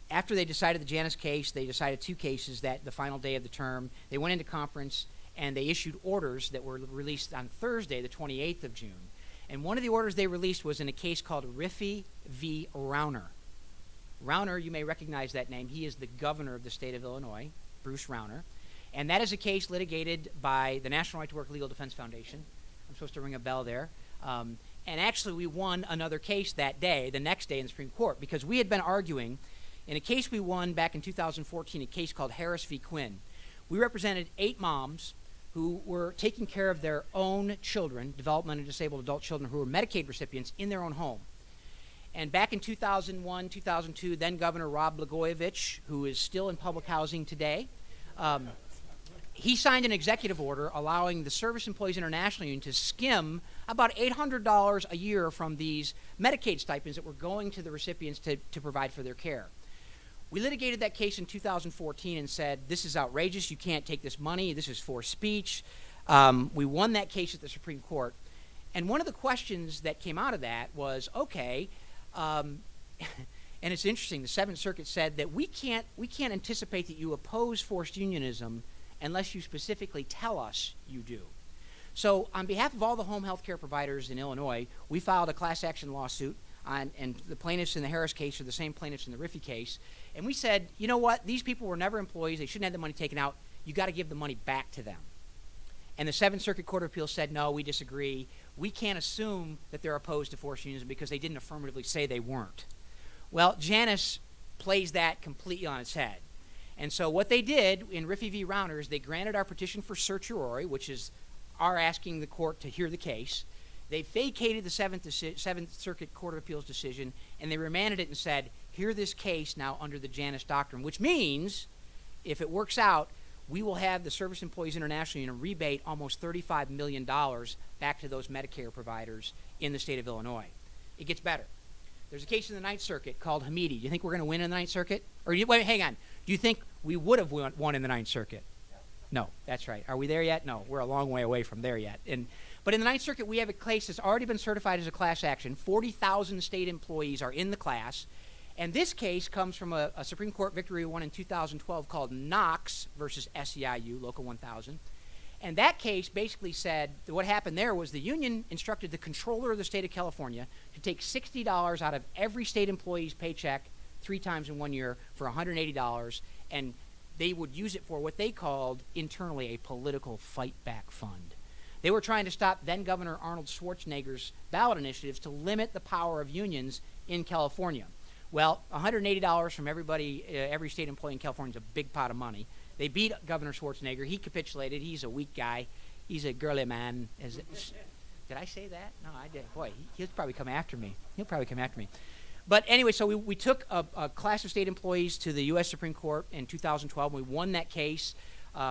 After they decided the Janus case, they decided two cases that the final day of the term. They went into conference and they issued orders that were released on Thursday, the 28th of June. And one of the orders they released was in a case called Riffey v. Rauner. Rauner, you may recognize that name. He is the governor of the state of Illinois, Bruce Rauner. And that is a case litigated by the National Right to Work Legal Defense Foundation. I'm supposed to ring a bell there. And actually, we won another case that day, the next day in the Supreme Court, because we had been arguing in a case we won back in 2014, a case called Harris v. Quinn. We represented 8 moms who were taking care of their own children, developmentally disabled adult children who were Medicaid recipients in their own home. And back in 2001, 2002, then Governor Rod Blagojevich, who is still in public housing today, he signed an executive order allowing the Service Employees International Union to skim about $800 a year from these Medicaid stipends that were going to the recipients to provide for their care. We litigated that case in 2014 and said, this is outrageous, you can't take this money, this is forced speech. We won that case at the Supreme Court. And one of the questions that came out of that was, okay, and it's interesting, the Seventh Circuit said that we can't anticipate that you oppose forced unionism unless you specifically tell us you do. So on behalf of all the home health care providers in Illinois, we filed a class action lawsuit and the plaintiffs in the Harris case are the same plaintiffs in the Riffey case. And we said, you know what, these people were never employees, they shouldn't have the money taken out, you got to give the money back to them. And the Seventh Circuit Court of Appeals said, no, we disagree. We can't assume that they're opposed to forced unionism because they didn't affirmatively say they weren't. Well, Janus plays that completely on its head. And so what they did in Riffey v. Rauner is they granted our petition for certiorari, which is our asking the court to hear the case. They vacated the Seventh Circuit Court of Appeals decision, and they remanded it and said, hear this case now under the Janus Doctrine, which means, if it works out, we will have the Service Employees International Union rebate almost $35 million back to those Medicare providers in the state of Illinois. It gets better. There's a case in the Ninth Circuit called Hamidi. Do you think we're going to win in the Ninth Circuit? Or wait, hang on. Do you think we would have won in the Ninth Circuit? No, that's right. Are we there yet? No, we're a long way away from there yet. But in the Ninth Circuit, we have a case that's already been certified as a class action. 40,000 state employees are in the class. And this case comes from a Supreme Court victory we won in 2012 called Knox versus SEIU, Local 1000. And that case basically said that what happened there was the union instructed the controller of the state of California to take $60 out of every state employee's paycheck 3 times in 1 year for $180, and they would use it for what they called internally a political fight-back fund. They were trying to stop then-Governor Arnold Schwarzenegger's ballot initiatives to limit the power of unions in California. Well, $180 from everybody, every state employee in California is a big pot of money. They beat Governor Schwarzenegger. He capitulated. He's a weak guy. He's a girly man. Did I say that? No, I didn't. Boy, he'll probably come after me. But anyway, so we took a class of state employees to the U.S. Supreme Court in 2012. We won that case,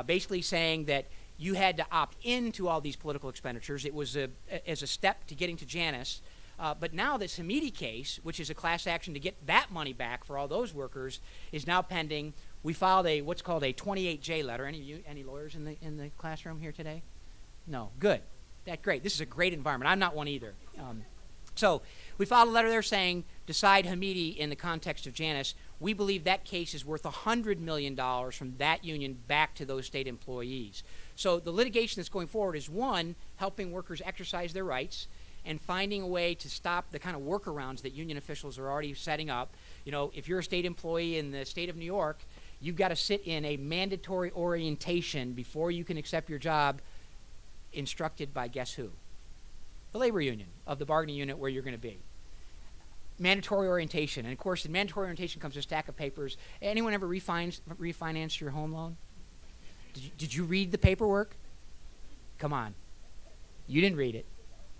basically saying that you had to opt into all these political expenditures. It was as a step to getting to Janus. But now this Hamidi case, which is a class action to get that money back for all those workers, is now pending. We filed what's called a 28J letter. Any lawyers in the classroom here today? No. Good. That's great. This is a great environment. I'm not one either. So we filed a letter there saying, decide Hamidi in the context of Janus. We believe that case is worth $100 million from that union back to those state employees. So the litigation that's going forward is, one, helping workers exercise their rights and finding a way to stop the kind of workarounds that union officials are already setting up. You know, if you're a state employee in the state of New York, you've got to sit in a mandatory orientation before you can accept your job, instructed by guess who? The labor union of the bargaining unit where you're going to be. Mandatory orientation. And of course, in mandatory orientation comes a stack of papers. Anyone ever refinanced your home loan? Did you read the paperwork? Come on. You didn't read it.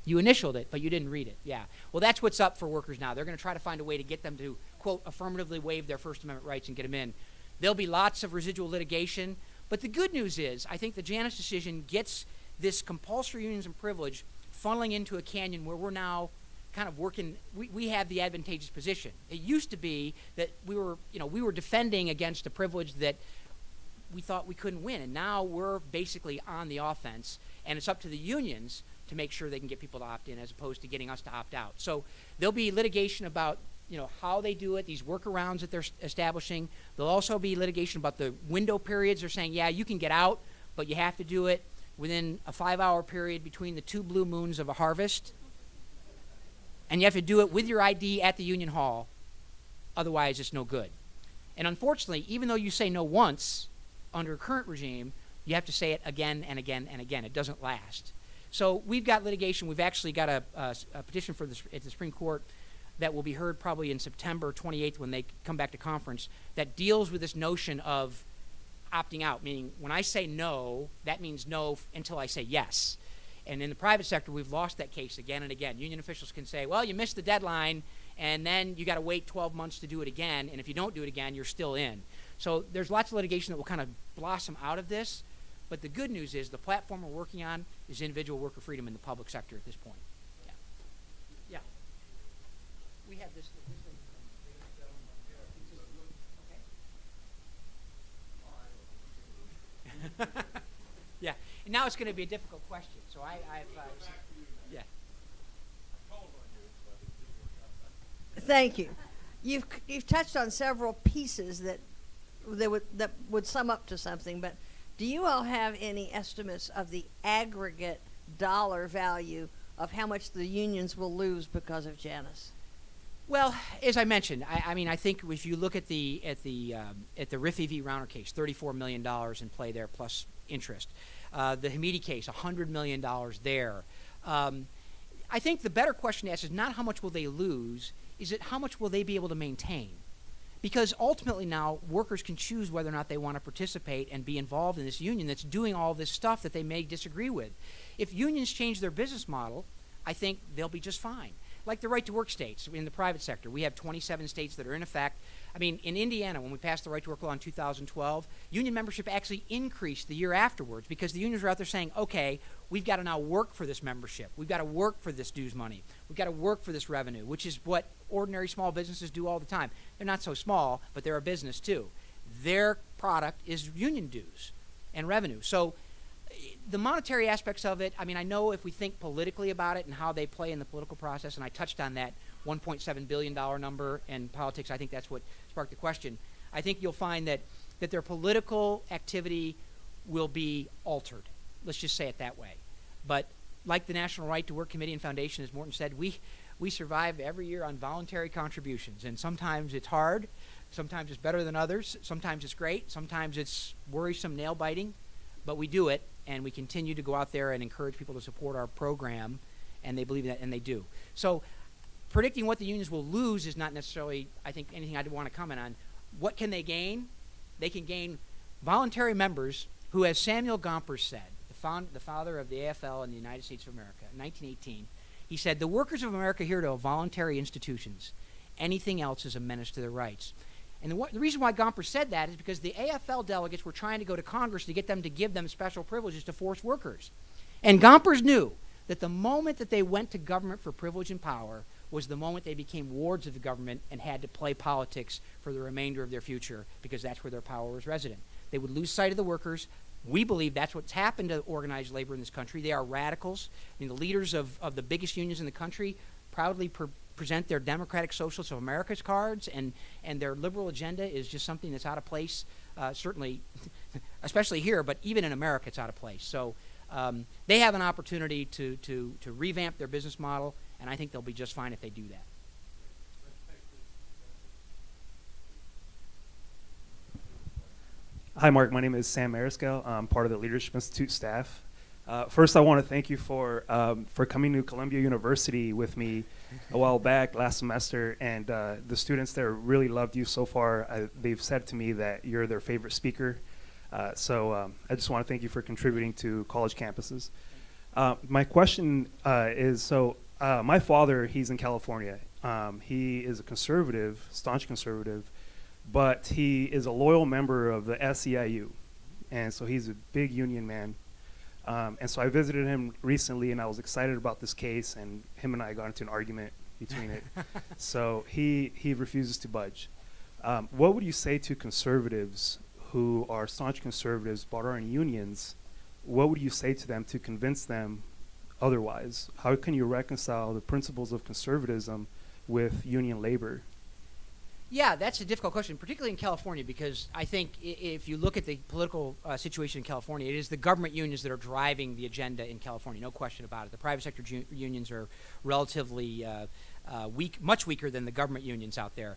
You initialed it, but you didn't read it. Yeah. Well, that's what's up for workers now. They're going to try to find a way to get them to, quote, affirmatively waive their First Amendment rights and get them in. There'll be lots of residual litigation. But the good news is, I think the Janus decision gets this compulsory unions and privilege funneling into a canyon where we're now kind of working, we have the advantageous position. It used to be that we were defending against a privilege that we thought we couldn't win, and now we're basically on the offense, and it's up to the unions to make sure they can get people to opt in as opposed to getting us to opt out. So there'll be litigation about how they do it, these workarounds that they're establishing. There'll also be litigation about the window periods. They're saying, yeah, you can get out, but you have to do it within a 5-hour period between the 2 blue moons of a harvest. And you have to do it with your ID at the union hall. Otherwise, it's no good. And unfortunately, even though you say no once under a current regime, you have to say it again and again and again. It doesn't last. So we've got litigation. We've actually got a petition at the Supreme Court that will be heard probably in September 28th when they come back to conference that deals with this notion of opting out, meaning when I say no, that means no until I say yes. And in the private sector, we've lost that case again and again. Union officials can say, well, you missed the deadline, and then you got to wait 12 months to do it again, and if you don't do it again, you're still in. So there's lots of litigation that will kind of blossom out of this, but the good news is the platform we're working on is individual worker freedom in the public sector at this point. Yeah. Yeah. We have this thing from yeah, and now it's going to be a difficult question. So yeah. Thank you. You've touched on several pieces that would sum up to something, but do you all have any estimates of the aggregate dollar value of how much the unions will lose because of Janus? Well, as I mentioned, I mean, I think if you look at the Riffey v. Rauner case, $34 million in play there plus interest. The Hamidi case, $100 million there. I think the better question to ask is not how much will they lose, is it how much will they be able to maintain? Because ultimately now workers can choose whether or not they want to participate and be involved in this union that's doing all this stuff that they may disagree with. If unions change their business model, I think they'll be just fine. Like the right-to-work states in the private sector. We have 27 states that are in effect. I mean, in Indiana, when we passed the right-to-work law in 2012, union membership actually increased the year afterwards because the unions were out there saying, okay, we've got to now work for this membership. We've got to work for this dues money. We've got to work for this revenue, which is what ordinary small businesses do all the time. They're not so small, but they're a business too. Their product is union dues and revenue. So the monetary aspects of it, I mean, I know if we think politically about it and how they play in the political process, and I touched on that $1.7 billion number in politics, I think that's what sparked the question. I think you'll find that their political activity will be altered. Let's just say it that way. But like the National Right to Work Committee and Foundation, as Morton said, we survive every year on voluntary contributions, and sometimes it's hard, sometimes it's better than others, sometimes it's great, sometimes it's worrisome, nail-biting, but we do it, and we continue to go out there and encourage people to support our program, and they believe that, and they do. So predicting what the unions will lose is not necessarily, I think, anything I'd want to comment on. What can they gain? They can gain voluntary members who, as Samuel Gompers said, the father of the AFL in the United States of America, in 1918, he said, the workers of America here to voluntary institutions. Anything else is a menace to their rights. And the reason why Gompers said that is because the AFL delegates were trying to go to Congress to get them to give them special privileges to force workers. And Gompers knew that the moment that they went to government for privilege and power was the moment they became wards of the government and had to play politics for the remainder of their future because that's where their power was resident. They would lose sight of the workers. We believe that's what's happened to organized labor in this country. They are radicals. I mean, the leaders of the biggest unions in the country, proudly present their Democratic Socialists of America's cards, and their liberal agenda is just something that's out of place, certainly, especially here, but even in America it's out of place. So they have an opportunity to revamp their business model, and I think they'll be just fine if they do that. Hi, Mark. My name is Sam Mariscal. I'm part of the Leadership Institute staff. First, I want to thank you for coming to Columbia University with me a while back last semester, and the students there really loved you so far. They've said to me that you're their favorite speaker. So I just want to thank you for contributing to college campuses. My question is, so my father, he's in California. He is a conservative, staunch conservative, but he is a loyal member of the SEIU, and so he's a big union man. And so I visited him recently, and I was excited about this case, and him and I got into an argument between it. So he refuses to budge. What would you say to conservatives who are staunch conservatives but are in unions? What would you say to them to convince them otherwise? How can you reconcile the principles of conservatism with union labor? Yeah, that's a difficult question, particularly in California, because I think if you look at the political situation in California, it is the government unions that are driving the agenda in California, no question about it. The private sector unions are relatively weak, much weaker than the government unions out there.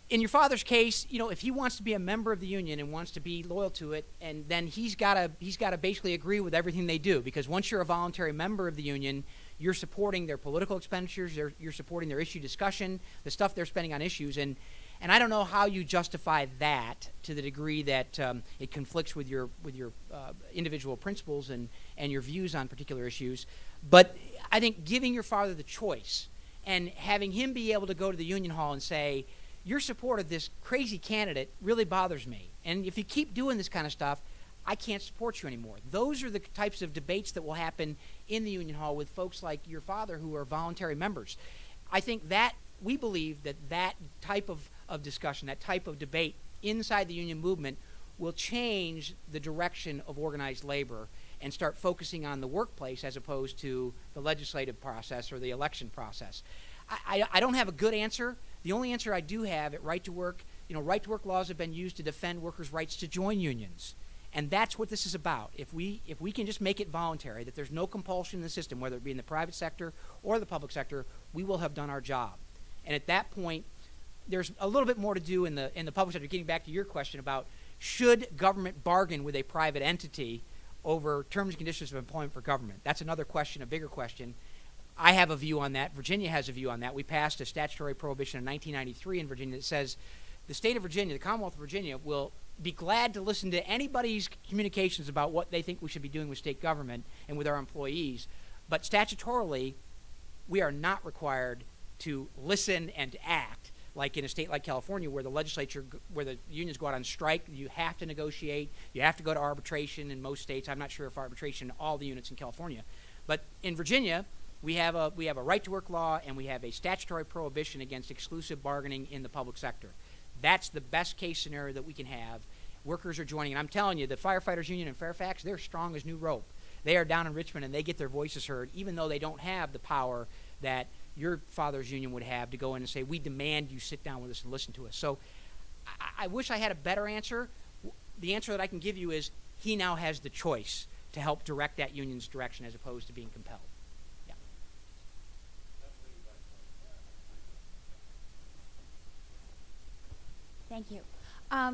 In your father's case, you know, if he wants to be a member of the union and wants to be loyal to it, and then he's got to basically agree with everything they do, because once you're a voluntary member of the union, you're supporting their political expenditures, you're supporting their issue discussion, the stuff they're spending on issues, and I don't know how you justify that to the degree that it conflicts with your individual principles and your views on particular issues. But I think giving your father the choice and having him be able to go to the union hall and say, your support of this crazy candidate really bothers me, and if you keep doing this kind of stuff, I can't support you anymore. Those are the types of debates that will happen in the union hall with folks like your father who are voluntary members. I think that we believe that type of discussion, that type of debate inside the union movement will change the direction of organized labor and start focusing on the workplace as opposed to the legislative process or the election process. I don't have a good answer. The only answer I do have at Right to Work, right to work laws have been used to defend workers' rights to join unions. And that's what this is about. If we can just make it voluntary, that there's no compulsion in the system, whether it be in the private sector or the public sector, we will have done our job. And at that point, there's a little bit more to do in the public sector. Getting back to your question about should government bargain with a private entity over terms and conditions of employment for government? That's another question, a bigger question. I have a view on that. Virginia has a view on that. We passed a statutory prohibition in 1993 in Virginia that says the state of Virginia, the Commonwealth of Virginia, will be glad to listen to anybody's communications about what they think we should be doing with state government and with our employees. But statutorily, we are not required to listen and to act like in a state like California where the legislature, where the unions go out on strike. You have to negotiate. You have to go to arbitration in most states. I'm not sure if arbitration in all the units in California. But in Virginia, we have a right to work law, and we have a statutory prohibition against exclusive bargaining in the public sector. That's the best case scenario that we can have. Workers are joining, and I'm telling you, the firefighters union in Fairfax, they're strong as new rope. They are down in Richmond, and they get their voices heard, even though they don't have the power that your father's union would have to go in and say, we demand you sit down with us and listen to us. So I wish I had a better answer. The answer that I can give you is he now has the choice to help direct that union's direction as opposed to being compelled. Thank you.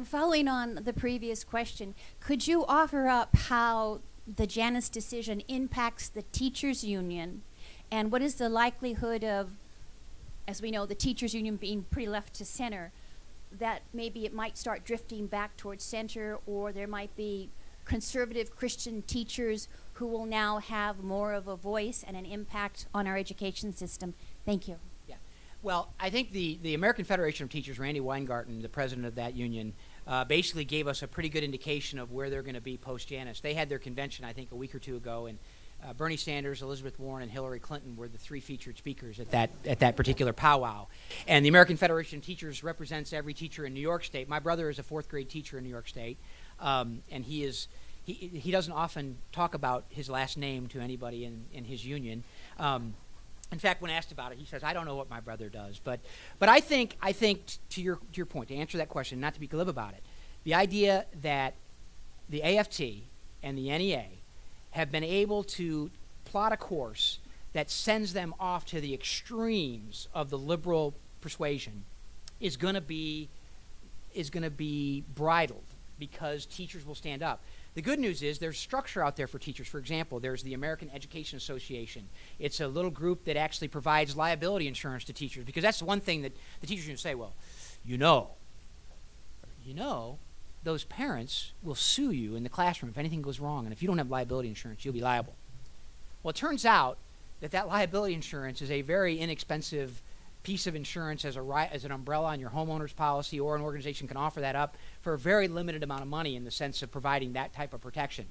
Following on the previous question, could you offer up how the Janus decision impacts the teachers' union, and what is the likelihood of, as we know, the teachers' union being pretty left to center, that maybe it might start drifting back towards center, or there might be conservative Christian teachers who will now have more of a voice and an impact on our education system? Thank you. Well, I think the American Federation of Teachers, Randy Weingarten, the president of that union, basically gave us a pretty good indication of where they're going to be post-Janus. They had their convention, I think, a week or two ago, and Bernie Sanders, Elizabeth Warren, and Hillary Clinton were the three featured speakers at that particular powwow. And the American Federation of Teachers represents every teacher in New York State. My brother is a fourth grade teacher in New York State, and he doesn't often talk about his last name to anybody in his union. In fact, when asked about it, he says, "I don't know what my brother does." But I think to your point, to answer that question, not to be glib about it, the idea that the AFT and the NEA have been able to plot a course that sends them off to the extremes of the liberal persuasion is going to be bridled because teachers will stand up. The good news is there's structure out there for teachers. For example, there's the American Education Association. It's a little group that actually provides liability insurance to teachers, because that's the one thing that the teachers are going to say, well, you know, those parents will sue you in the classroom if anything goes wrong, and if you don't have liability insurance, you'll be liable. Well, it turns out that liability insurance is a very inexpensive piece of insurance as an umbrella on your homeowner's policy, or an organization can offer that up for a very limited amount of money in the sense of providing that type of protection.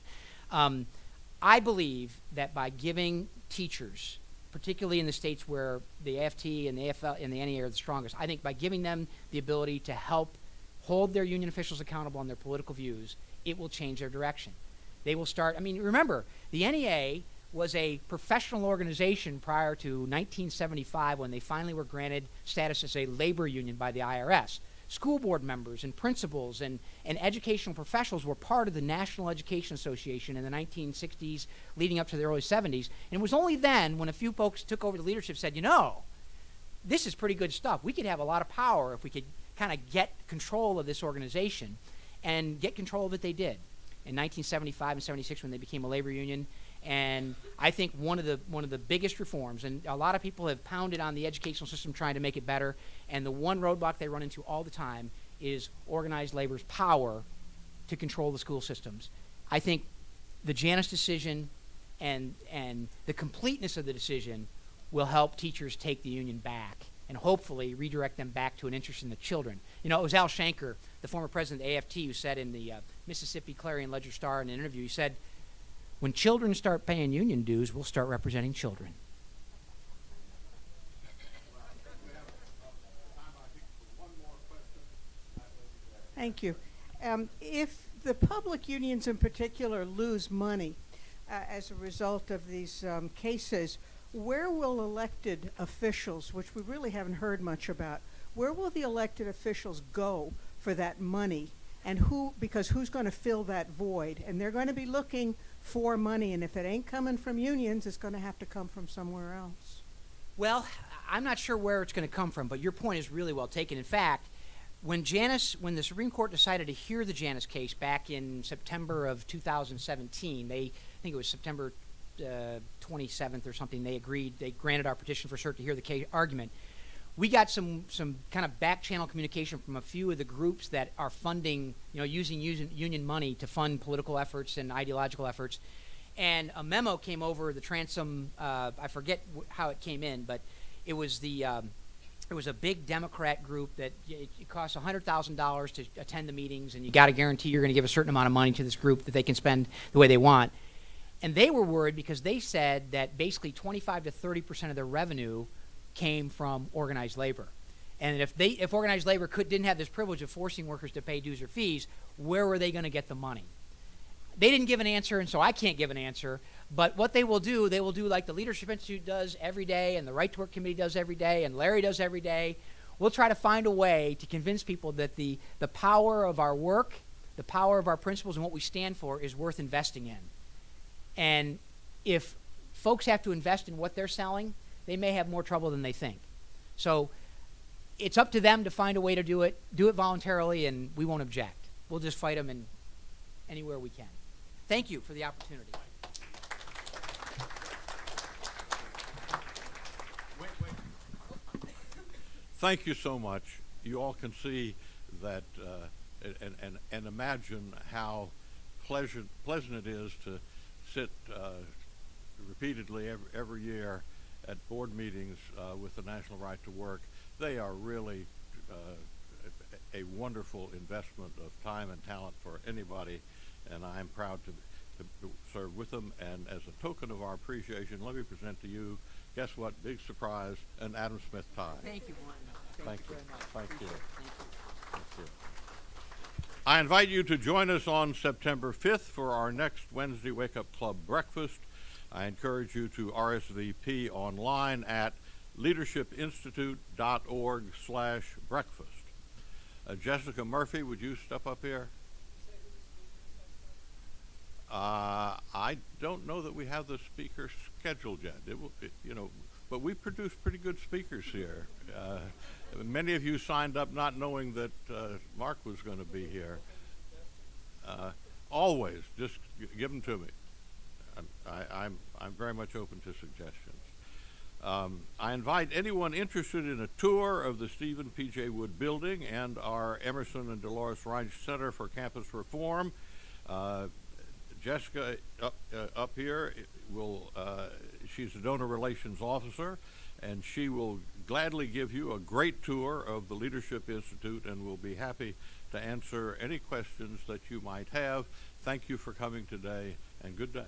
I believe that by giving teachers, particularly in the states where the AFT and the AFL and the NEA are the strongest, I think by giving them the ability to help hold their union officials accountable on their political views, it will change their direction. They will start, remember, the NEA was a professional organization prior to 1975 when they finally were granted status as a labor union by the IRS. School board members and principals and educational professionals were part of the National Education Association in the 1960s leading up to the early 70s. And it was only then when a few folks took over the leadership said, this is pretty good stuff. We could have a lot of power if we could kind of get control of this organization, and get control of it they did. In 1975 and 76 when they became a labor union. And I think one of the biggest reforms, and a lot of people have pounded on the educational system trying to make it better, and the one roadblock they run into all the time is organized labor's power to control the school systems. I think the Janus decision and the completeness of the decision will help teachers take the union back and hopefully redirect them back to an interest in the children. It was Al Shanker, the former president of the AFT, who said in the Mississippi Clarion Ledger Star in an interview, he said, when children start paying union dues, we'll start representing children. Thank you. If the public unions in particular lose money as a result of these cases, where will elected officials, which we really haven't heard much about, where will the elected officials go for that money? And because who's going to fill that void? And they're going to be looking for money, and if it ain't coming from unions, it's going to have to come from somewhere else. Well, I'm not sure where it's going to come from, but your point is really well taken. In fact, when the Supreme Court decided to hear the Janus case back in September of 2017, I think it was September 27th or something, they granted our petition for cert to hear the case argument. We got some kind of back channel communication from a few of the groups that are funding, using union money to fund political efforts and ideological efforts. And a memo came over the transom. I forget how it came in, but it was a big Democrat group that it costs $100,000 to attend the meetings, and you got to guarantee you're going to give a certain amount of money to this group that they can spend the way they want. And they were worried because they said that basically 25 to 30% of their revenue came from organized labor. And if organized labor didn't have this privilege of forcing workers to pay dues or fees, where were they going to get the money? They didn't give an answer, and so I can't give an answer. But what they will do like the Leadership Institute does every day, and the Right to Work Committee does every day, and Larry does every day. We'll try to find a way to convince people that the power of our work, the power of our principles and what we stand for is worth investing in. And if folks have to invest in what they're selling, they may have more trouble than they think. So it's up to them to find a way to do it voluntarily, and we won't object. We'll just fight them in anywhere we can. Thank you for the opportunity. Thank you so much. You all can see that and imagine how pleasant it is to sit repeatedly every year at board meetings with the National Right to Work. They are really a wonderful investment of time and talent for anybody, and I'm proud to serve with them. And as a token of our appreciation, let me present to you, guess what, big surprise, an Adam Smith tie. Thank you, Morton. Thank you very much. Thank you. Thank you. I invite you to join us on September 5th for our next Wednesday Wake Up Club breakfast. I encourage you to RSVP online at leadershipinstitute.org/breakfast. Jessica Murphy, would you step up here? I don't know that we have the speaker scheduled yet. But we produce pretty good speakers here. Many of you signed up not knowing that Mark was going to be here. Always, just give them to me. I'm very much open to suggestions. I invite anyone interested in a tour of the Stephen P.J. Wood Building and our Emerson and Dolores Reich Center for Campus Reform. Jessica up here she's a donor relations officer, and she will gladly give you a great tour of the Leadership Institute and will be happy to answer any questions that you might have. Thank you for coming today, and good day.